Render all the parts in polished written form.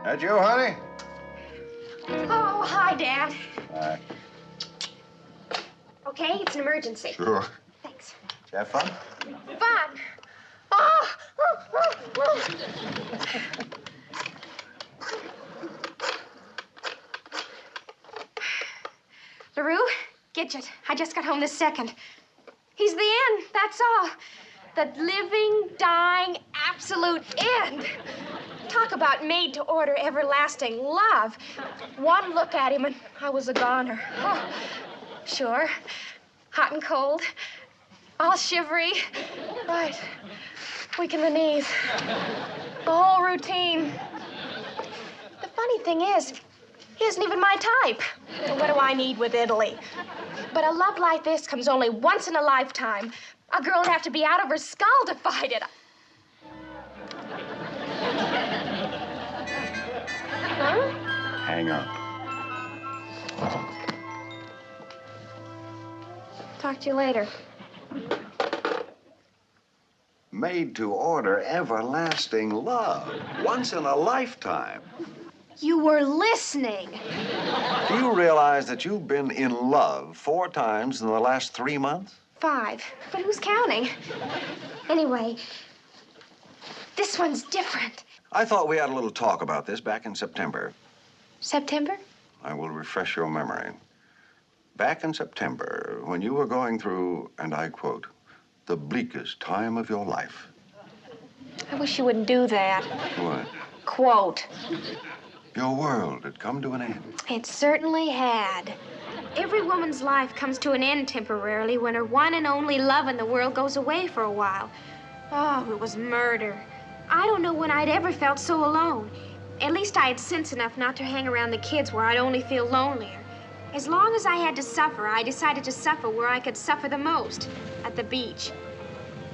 That you, honey? Oh, hi, Dad. Hi. Okay, it's an emergency. Sure. Thanks. Did you have fun? Fun. Oh. LaRue, Gidget, I just got home this second. He's the end, that's all. The living, dying, absolute end. Talk about made to order everlasting love. One look at him and I was a goner. Oh, sure, hot and cold, all shivery. Right, weak in the knees. The whole routine. The funny thing is, he isn't even my type. What do I need with Italy? But a love like this comes only once in a lifetime. A girl would have to be out of her skull to find it. Huh? Hang on. Talk to you later. Made to order everlasting love. Once in a lifetime. You were listening. Do you realize that you've been in love 4 times in the last 3 months? 5, but who's counting? Anyway, this one's different. I thought we had a little talk about this back in September. September? I will refresh your memory. Back in September, when you were going through, and I quote, the bleakest time of your life. I wish you wouldn't do that. What? Quote. Your world had come to an end. It certainly had. Every woman's life comes to an end temporarily when her one and only love in the world goes away for a while. Oh, it was murder. I don't know when I'd ever felt so alone. At least I had sense enough not to hang around the kids where I'd only feel lonelier. As long as I had to suffer, I decided to suffer where I could suffer the most, at the beach.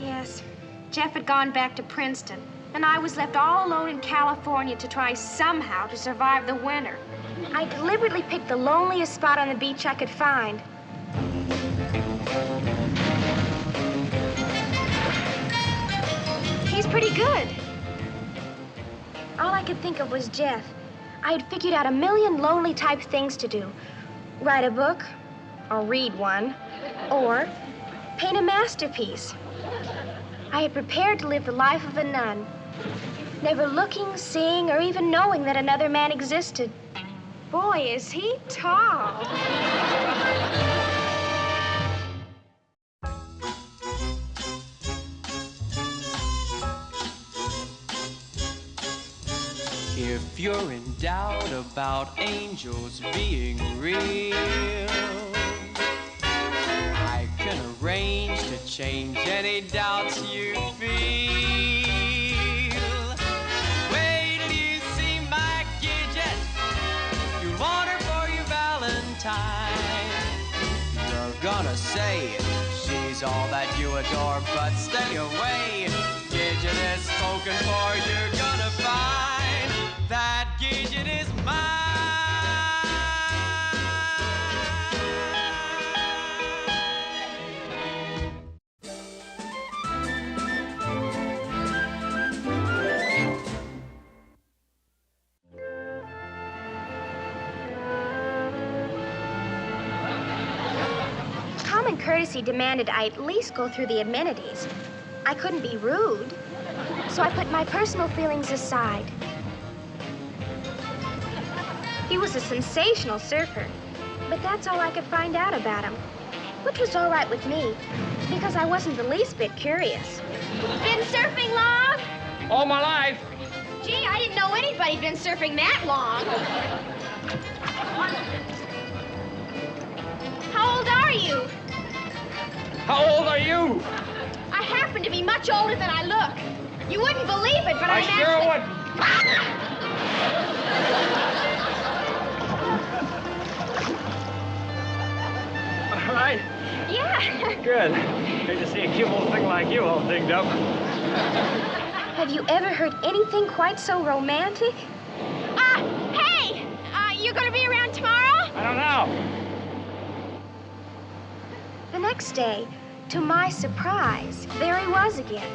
Yes, Jeff had gone back to Princeton, and I was left all alone in California to try somehow to survive the winter. I deliberately picked the loneliest spot on the beach I could find. He's pretty good. All I could think of was Jeff. I had figured out a million lonely type things to do. Write a book, or read one, or paint a masterpiece. I had prepared to live the life of a nun, never looking, seeing, or even knowing that another man existed. Boy, is he tall. If you're in doubt about angels being real, I can arrange to change any doubts you feel. Wait till you see my Gidget. You'll want her for your Valentine. You're gonna say she's all that you adore, but stay away. Gidget is spoken for, you're gonna find that Gidget is mine. Common courtesy demanded I at least go through the amenities. I couldn't be rude, so I put my personal feelings aside. He was a sensational surfer, but that's all I could find out about him, which was all right with me, because I wasn't the least bit curious. Been surfing long? All my life. Gee, I didn't know anybody'd been surfing that long. How old are you? How old are you? I happen to be much older than I look. You wouldn't believe it, but I I'm sure actually... wouldn't. All right. Yeah. Good. Great to see a cute little thing like you all dinged up. Have you ever heard anything quite so romantic? Hey! You gonna be around tomorrow? I don't know. The next day, to my surprise, there he was again.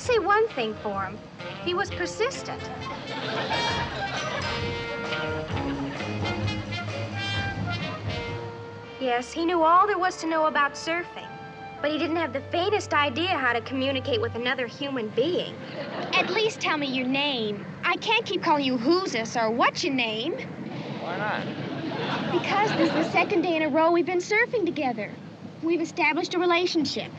say one thing for him. He was persistent. Yes, he knew all there was to know about surfing, but he didn't have the faintest idea how to communicate with another human being. At least tell me your name. I can't keep calling you Who's-this or what's your name. Why not? Because this is the second day in a row we've been surfing together. We've established a relationship.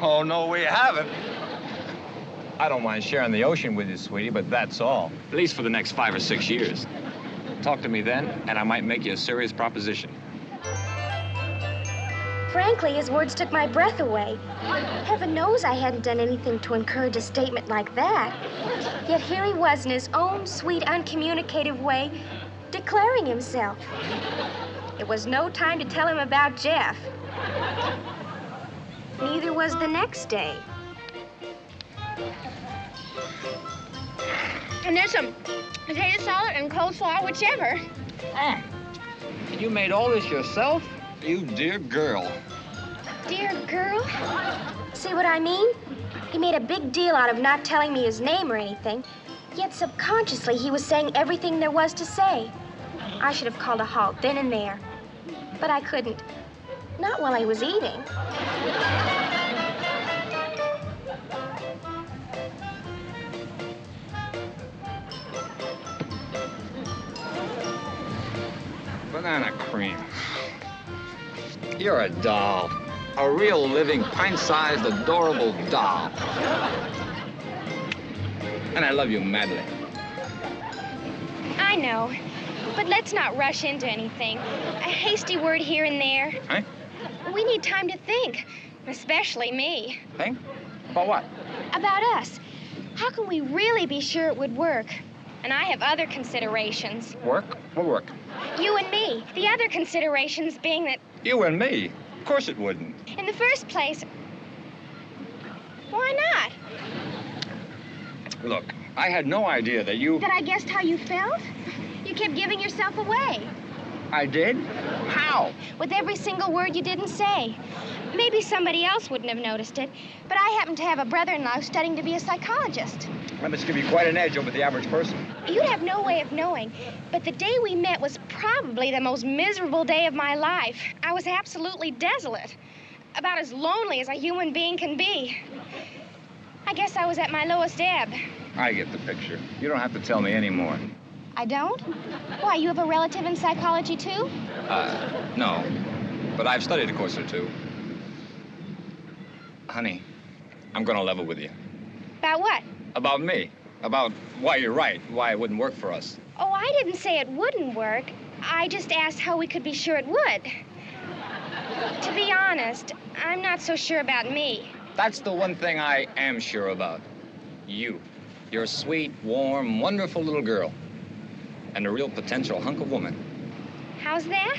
Oh, no, we haven't. I don't mind sharing the ocean with you, sweetie, but that's all. At least for the next 5 or 6 years. Talk to me then, and I might make you a serious proposition. Frankly, his words took my breath away. Heaven knows I hadn't done anything to encourage a statement like that. Yet here he was in his own sweet, uncommunicative way, declaring himself. It was no time to tell him about Jeff. Neither was the next day. And there's some potato salad and coleslaw, whichever. And you made all this yourself? You dear girl. Dear girl? See what I mean? He made a big deal out of not telling me his name or anything, yet subconsciously he was saying everything there was to say. I should have called a halt then and there, but I couldn't. Not while he was eating. Banana cream. You're a doll. A real living, pint-sized, adorable doll. And I love you madly. I know, but let's not rush into anything. A hasty word here and there. Huh? We need time to think, especially me. Think? About what? About us. How can we really be sure it would work? And I have other considerations. Work? What work? You and me. The other considerations being that, You and me. Of course it wouldn't. in the first place, why not? Look, I had no idea that you... That I guessed how you felt? You kept giving yourself away. I did? How? With every single word you didn't say. Maybe somebody else wouldn't have noticed it, but I happen to have a brother-in-law studying to be a psychologist. That must give you quite an edge over the average person. You'd have no way of knowing, but the day we met was probably the most miserable day of my life. I was absolutely desolate, about as lonely as a human being can be. I guess I was at my lowest ebb. I get the picture. You don't have to tell me any more. I don't? Why, you have a relative in psychology, too? No. But I've studied a course or two. Honey, I'm gonna level with you. About what? About me. About why you're right, why it wouldn't work for us. Oh, I didn't say it wouldn't work. I just asked how we could be sure it would. To be honest, I'm not so sure about me. That's the one thing I am sure about. You. You're a sweet, warm, wonderful little girl. And a real potential hunk of woman. How's that?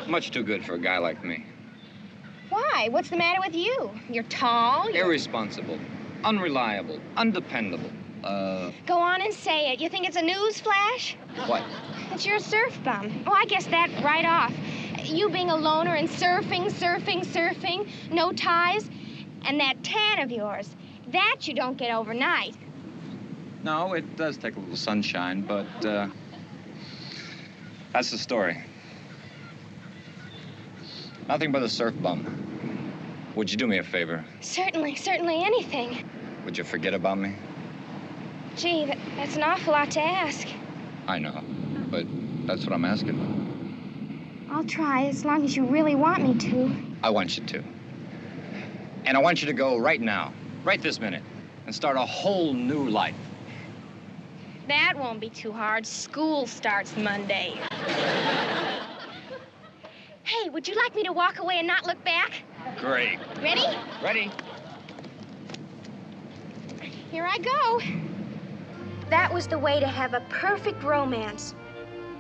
Much too good for a guy like me. Why? What's the matter with you? You're tall, you're... Irresponsible, unreliable, undependable. Go on and say it. You think it's a news flash? What? That you're a surf bum. Oh, I guess that right off. You being a loner and surfing, no ties, and that tan of yours. That you don't get overnight. No, it does take a little sunshine, but, that's the story. Nothing but a surf bum. Would you do me a favor? Certainly anything. Would you forget about me? Gee, that's an awful lot to ask. I know, but that's what I'm asking. I'll try, as long as you really want me to. I want you to. And I want you to go right now, right this minute, and start a whole new life. That won't be too hard. School starts Monday. Hey, would you like me to walk away and not look back? Great. Ready? Ready? Here I go. That was the way to have a perfect romance.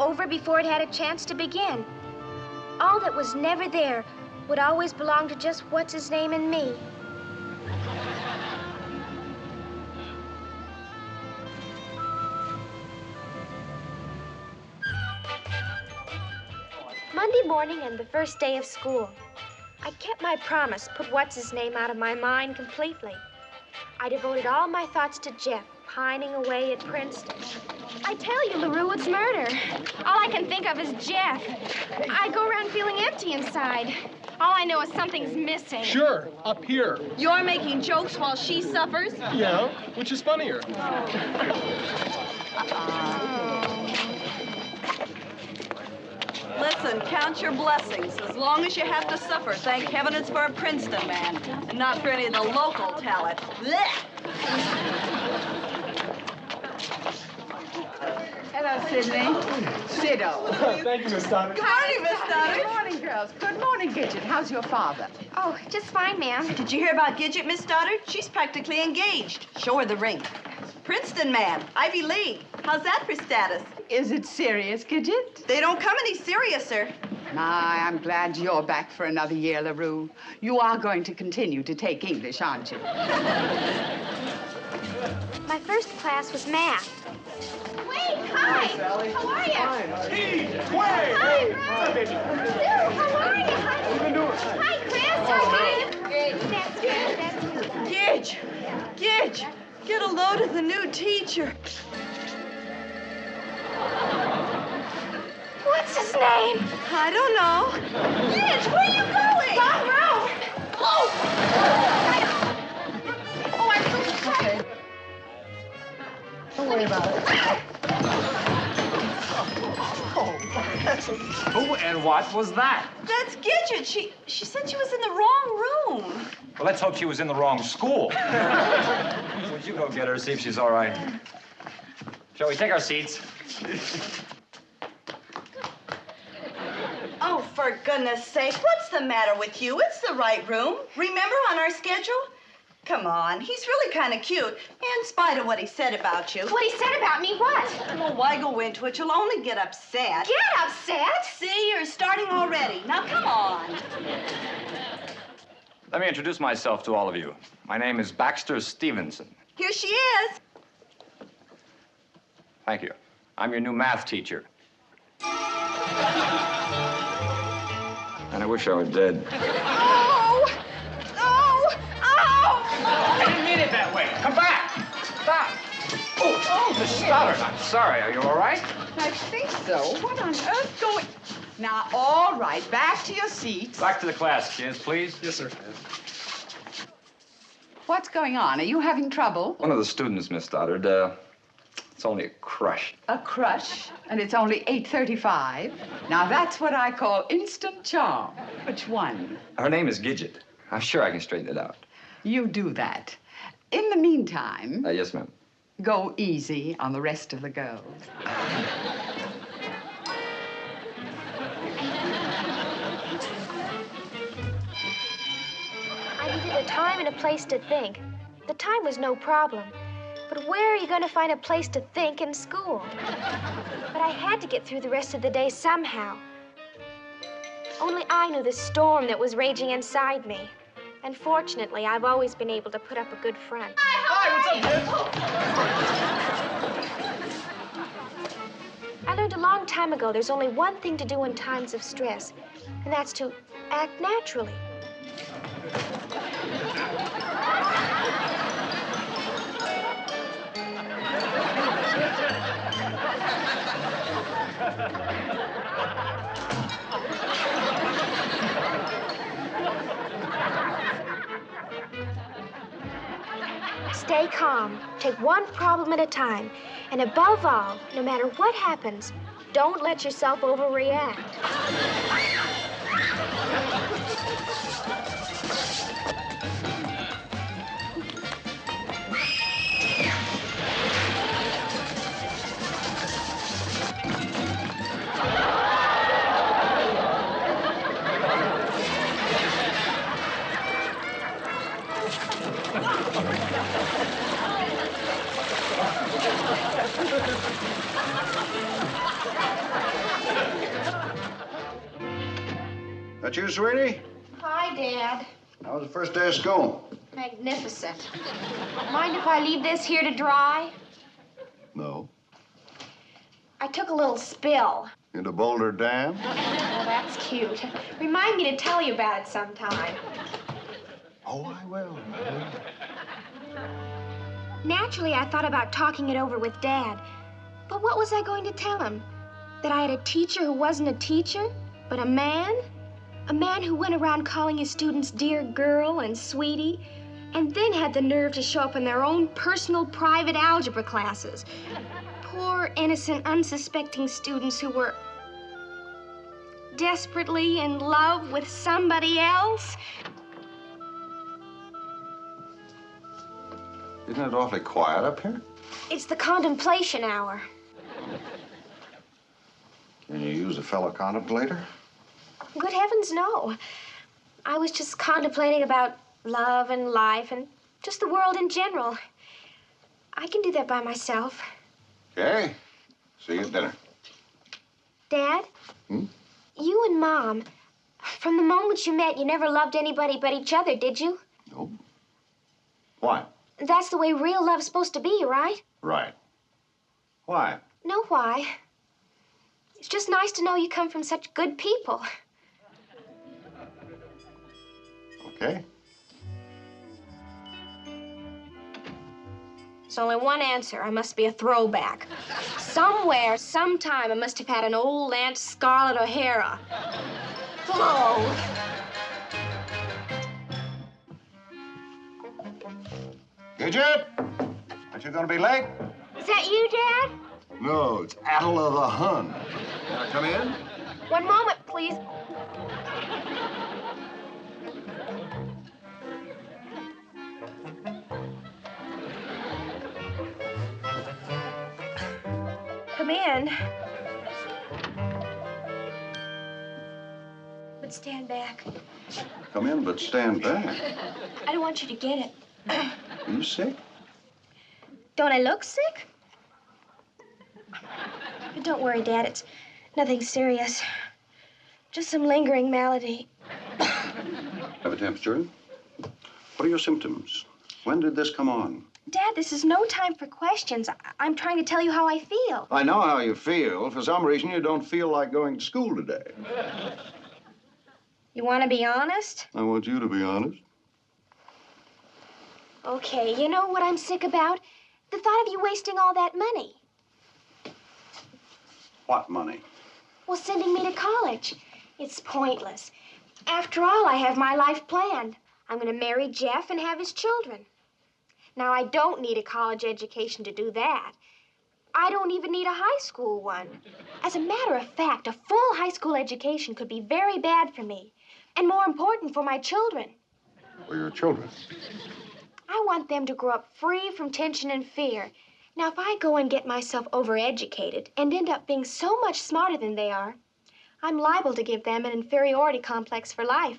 Over before it had a chance to begin. All that was never there would always belong to just what's-his-name and me. Monday morning and the first day of school. I kept my promise, put what's-his-name out of my mind completely. I devoted all my thoughts to Jeff, pining away at Princeton. I tell you, LaRue, it's murder. All I can think of is Jeff. I go around feeling empty inside. All I know is something's missing. Sure, up here. You're making jokes while she suffers? Yeah, which is funnier? Listen, count your blessings. As long as you have to suffer, thank heaven it's for a Princeton man, and not for any of the local talent. Blech. Hello, Sydney. Siddo. Thank you, Miss Stoddard. Good morning, Miss Stoddard. Good morning, girls. Good morning, Gidget. How's your father? Oh, just fine, ma'am. Did you hear about Gidget, Miss Stoddard? She's practically engaged. Show her the ring. Princeton man, Ivy League. How's that for status? Is it serious, Gidget? They don't come any seriouser. My, I'm glad you're back for another year, LaRue. You are going to continue to take English, aren't you? My first class was math. Wait, hi! Sally. How are you? Fine. Hey, Hi, wait! Rose. Baby. How are you? What have you been doing? Hi, Chris. How are you? Good. That's good. That's good. Gidge, get a load of the new teacher. What's his name? I don't know. Gidge, where are you going? Wrong room. Oh! Oh, I'm so sorry. Don't worry about it. Who and what was that? That's Gidget. She said she was in the wrong room. Well, let's hope she was in the wrong school. Would you go get her, see if she's all right? Shall we take our seats? Oh, for goodness sake, what's the matter with you? It's the right room. Remember on our schedule? Come on, he's really kind of cute, in spite of what he said about you. What he said about me, what? Well, why go into it? You'll only get upset. Get upset? See, you're starting already. Now, come on. Let me introduce myself to all of you. My name is Baxter Stevenson. Here she is. Thank you. I'm your new math teacher. And I wish I were dead. Oh! Oh! Oh! I didn't mean it that way. Come back. Stop. Oh, Miss Stoddard, I'm sorry. Are you all right? I think so. What on earth going... Now, all right, back to your seats. Back to the class, kids, please. Yes, sir. What's going on? Are you having trouble? One of the students, Miss Stoddard, it's only a crush. A crush, and it's only 8:35. Now, that's what I call instant charm. Which one? Her name is Gidget. I'm sure I can straighten it out. You do that. In the meantime, Yes, ma'am. go easy on the rest of the girls. I needed a time and a place to think. The time was no problem. But where are you going to find a place to think in school? But I had to get through the rest of the day somehow. Only I knew the storm that was raging inside me. And fortunately, I've always been able to put up a good front. Hi, what's up, kids? I learned a long time ago there's only one thing to do in times of stress, and that's to act naturally. Stay calm. Take one problem at a time. And above all, no matter what happens, don't let yourself overreact. That you, sweetie? Hi, Dad. How was the first day of school? Magnificent. Mind if I leave this here to dry? No. I took a little spill. Into Boulder Dam? Oh, that's cute. Remind me to tell you about it sometime. Oh, I will. Naturally, I thought about talking it over with Dad. But what was I going to tell him? That I had a teacher who wasn't a teacher, but a man? A man who went around calling his students dear girl and sweetie, and then had the nerve to show up in their own personal private algebra classes. Poor, innocent, unsuspecting students who were desperately in love with somebody else. Isn't it awfully quiet up here? It's the contemplation hour. Can you use a fellow contemplator? Good heavens, no. I was just contemplating about love and life and just the world in general. I can do that by myself. Okay. See you at dinner. Dad? You and Mom, from the moment you met, you never loved anybody but each other, did you? No. Why? That's the way real love's supposed to be, right? Right. Why? No, why? It's just nice to know you come from such good people. Okay. There's only one answer. I must be a throwback. Somewhere, sometime, I must have had an old Aunt Scarlett O'Hara. Flo! Gidget? Aren't you going to be late? Is that you, Dad? No, it's Attila the Hun. Can I come in? One moment, please. Come in. But stand back. Come in, but stand back. I don't want you to get it. Are you sick? Don't I look sick? But don't worry, Dad. It's nothing serious. Just some lingering malady. Have a temperature? What are your symptoms? When did this come on? Dad, this is no time for questions. I'm trying to tell you how I feel. I know how you feel. For some reason, you don't feel like going to school today. You want to be honest? I want you to be honest. Okay, you know what I'm sick about? The thought of you wasting all that money. What money? Well, sending me to college. It's pointless. After all, I have my life planned. I'm going to marry Jeff and have his children. Now, I don't need a college education to do that. I don't even need a high school one. As a matter of fact, a full high school education could be very bad for me, and more important, for my children. For your children? I want them to grow up free from tension and fear. Now, if I go and get myself overeducated and end up being so much smarter than they are, I'm liable to give them an inferiority complex for life.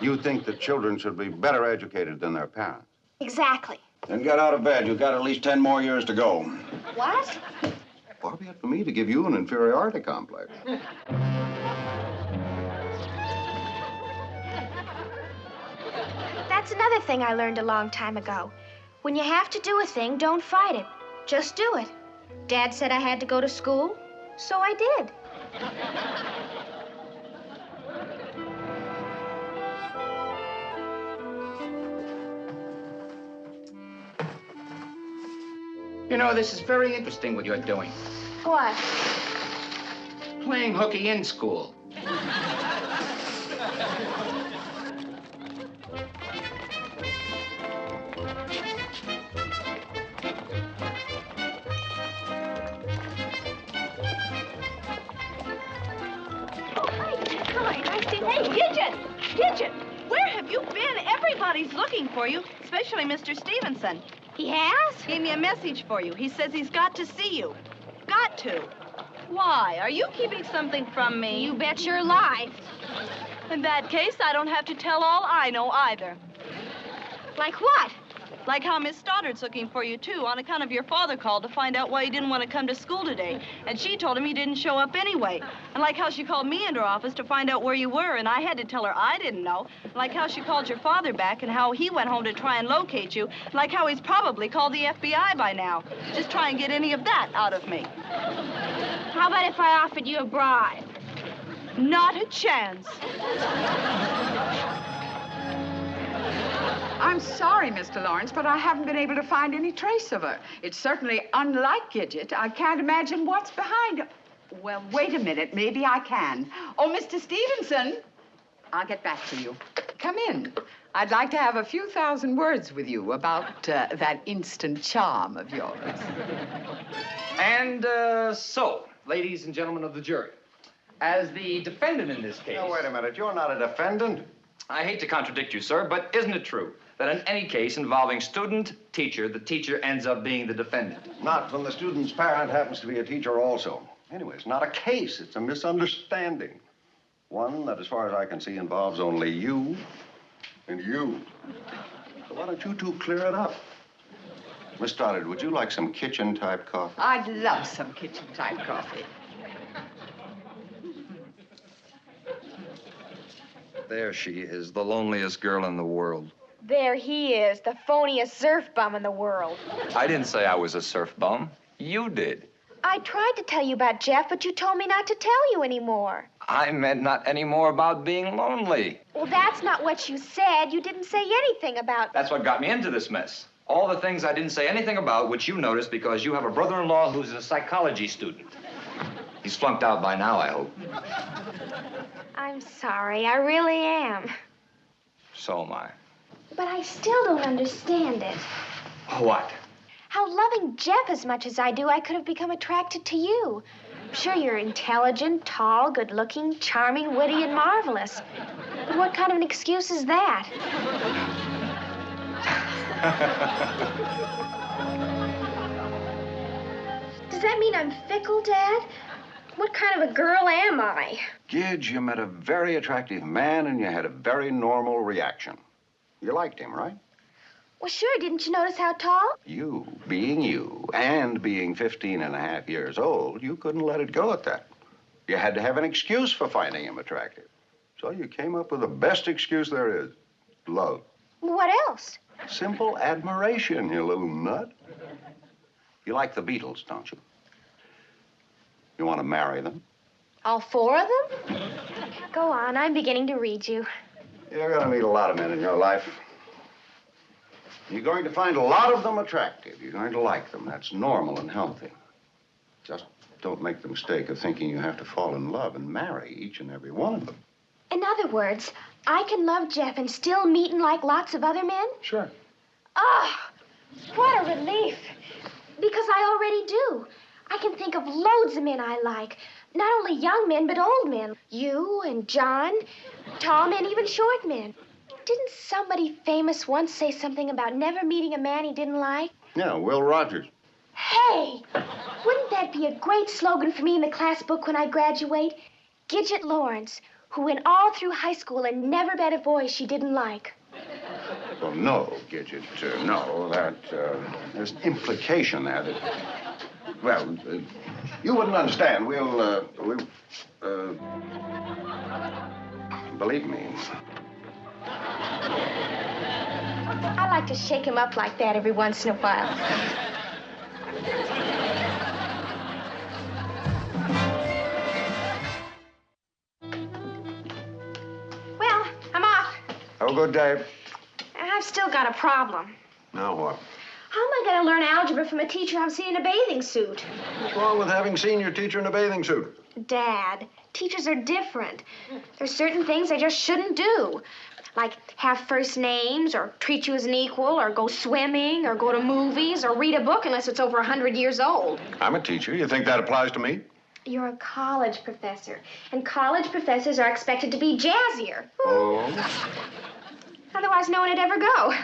You think that children should be better educated than their parents? Exactly. Then get out of bed. You've got at least 10 more years to go. What? Far be it for me to give you an inferiority complex. That's another thing I learned a long time ago. When you have to do a thing, don't fight it. Just do it. Dad said I had to go to school, so I did. You know, this is very interesting what you're doing. What? Playing hooky in school. Hi, nice to... Hey, Gidget! Where have you been? Everybody's looking for you, especially Mr. Stevenson. He has? Gave me a message for you. He says he's got to see you. Got to. Why? Are you keeping something from me? You bet your life. In that case, I don't have to tell all I know either. Like what? Like how Miss Stoddard's looking for you, too, on account of your father called to find out why he didn't want to come to school today. And she told him he didn't show up anyway. And like how she called me into her office to find out where you were, and I had to tell her I didn't know. Like how she called your father back and how he went home to try and locate you. Like how he's probably called the FBI by now. Just try and get any of that out of me. How about if I offered you a bribe? Not a chance. I'm sorry, Mr. Lawrence, but I haven't been able to find any trace of her. It's certainly unlike Gidget. I can't imagine what's behind her. Well, wait a minute. Maybe I can. Oh, Mr. Stevenson, I'll get back to you. Come in. I'd like to have a few thousand words with you about that instant charm of yours. And so, ladies and gentlemen of the jury, as the defendant in this case... Now, wait a minute. You're not a defendant. I hate to contradict you, sir, but isn't it true that in any case involving student-teacher, the teacher ends up being the defendant? Not when the student's parent happens to be a teacher also. Anyway, it's not a case. It's a misunderstanding. One that, as far as I can see, involves only you and you. So why don't you two clear it up? Miss Stoddard, would you like some kitchen-type coffee? I'd love some kitchen-type coffee. There she is, the loneliest girl in the world. There he is, the phoniest surf bum in the world. I didn't say I was a surf bum. You did. I tried to tell you about Jeff, but you told me not to tell you anymore. I meant not any more about being lonely. Well, that's not what you said. You didn't say anything about... That's what got me into this mess. All the things I didn't say anything about, which you noticed because you have a brother-in-law who's a psychology student. He's flunked out by now, I hope. I'm sorry, I really am. So am I. But I still don't understand it. What? How loving Jeff as much as I do, I could have become attracted to you. I'm sure you're intelligent, tall, good-looking, charming, witty, and marvelous. But what kind of an excuse is that? Does that mean I'm fickle, Dad? What kind of a girl am I? Gidge, you met a very attractive man and you had a very normal reaction. You liked him, right? Well, sure. Didn't you notice how tall? You, being you, and being 15 and a half years old, you couldn't let it go at that. You had to have an excuse for finding him attractive. So you came up with the best excuse there is. Love. What else? Simple admiration, you little nut. You like the Beatles, don't you? You want to marry them? All four of them? Go on, I'm beginning to read you. You're going to meet a lot of men in your life. You're going to find a lot of them attractive. You're going to like them. That's normal and healthy. Just don't make the mistake of thinking you have to fall in love and marry each and every one of them. In other words, I can love Jeff and still meet and like lots of other men? Sure. Oh, what a relief. Because I already do. I can think of loads of men I like. Not only young men, but old men. You and John, tall men, even short men. Didn't somebody famous once say something about never meeting a man he didn't like? Yeah, Will Rogers. Hey, wouldn't that be a great slogan for me in the class book when I graduate? Gidget Lawrence, who went all through high school and never met a boy she didn't like. Well, no, Gidget, no. There's an implication there that... Well, you wouldn't understand. Believe me. I like to shake him up like that every once in a while. Well, I'm off. Have a good day. I've still got a problem. Now what? How am I going to learn algebra from a teacher I've seen in a bathing suit? What's wrong with having seen your teacher in a bathing suit? Dad, teachers are different. There's certain things they just shouldn't do. Like have first names, or treat you as an equal, or go swimming, or go to movies, or read a book unless it's over 100 years old. I'm a teacher. You think that applies to me? You're a college professor, and college professors are expected to be jazzier. Oh? Otherwise, no one would ever go.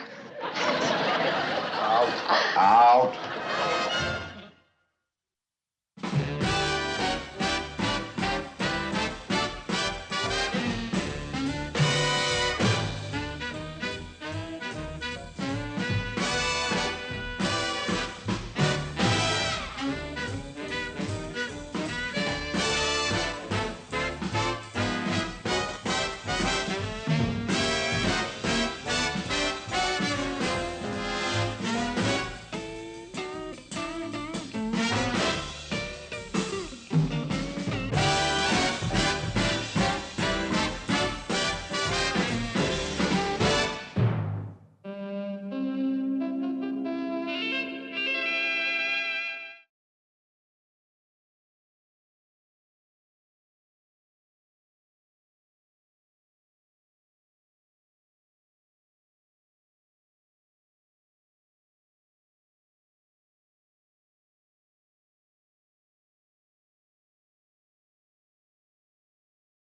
Out.